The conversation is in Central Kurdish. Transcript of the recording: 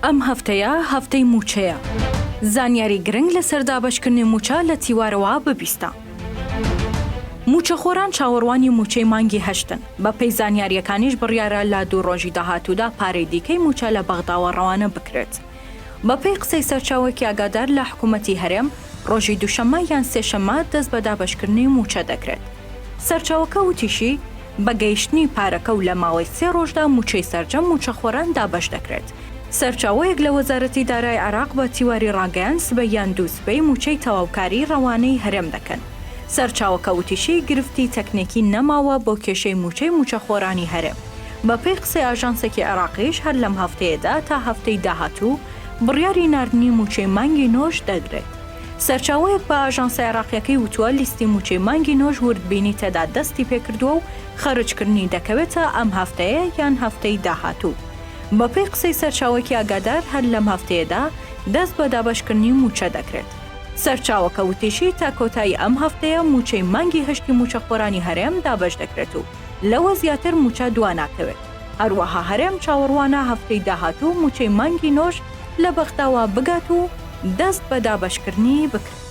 ئەم هەفتەیە هەفتەی موچەیە. زانیاری گرنگ لەسەر دابەشکردنی موچە لە تیوارەوە ببیستە. موچەخۆران چاوەڕوانی موچەی مانگی هەشتن. بە پێی زانیاریەکانیش بڕیارە لە 2 ڕۆژی داهاتوودا پارەی دیکەی موچە لە بەغداوە ڕەوانە بکرێت. بە پێی قسەی سەرچاوێکی ئاگادار لە حکوومەتی هەرێم، ڕۆژی دووشەممە یان سێشەممە دەست بە دابەشکردنی موچە دەکرێت. سەرچاوەکە وتیشی بە گەیشتنی پارەکە و لە ماوەی 3 ڕۆژدا موچەی سەرجەم موچەخۆران دابەش دەکرێت. سەرچاوەیەک لە وەزارەتی دارای عێراق بە تیواری ڕاگەیان سبەی یان دووسبەی موچەی تەواوکاری ڕەوانەی هەرێم دەکەن. سەرچاوەکە وتیشی گرفتی تەکنێکی نەماوە بۆ کێشەی موچەی موچەخۆرانی هەرێم. بە پێی قسەی ئاژانسێکی عێراقیش هەر لەم هەفتەیەدا تا هەفتەی داهاتوو بڕیاری ناردنی موچەی مانگی نۆش دەگرێت. سەرچاوەیەک بە ئاژانسە عێراقیەکەی وتووە لیستی موچەی مانگی نۆش وردبینی تێدا دەستی پێکردووە و خەرجکردنی دەکەوێتە ئەم هەفتەیە یان هەفتەی داهاتوو. بە پێی قسەی سەرچاوەکی ئاگادار هەر لەم هەفتەیەدا دەست بە دابەشکردنی موچە دەکرێت. سەرچاوەکە وتیشی تا کۆتایی ئەم هەفتەیە موچەی مانگی هەشتی موچەخۆرانی هەرێم دابەش دەکرێت و لەوە زیاتر موچە دواناکەوێت. هەروەها هەرێم چاوەڕوانە هەفتەی داهاتوو موچەی مانگی نۆش لە بەغداوە بگات و دەست بە دابەشکردنی بکرێت.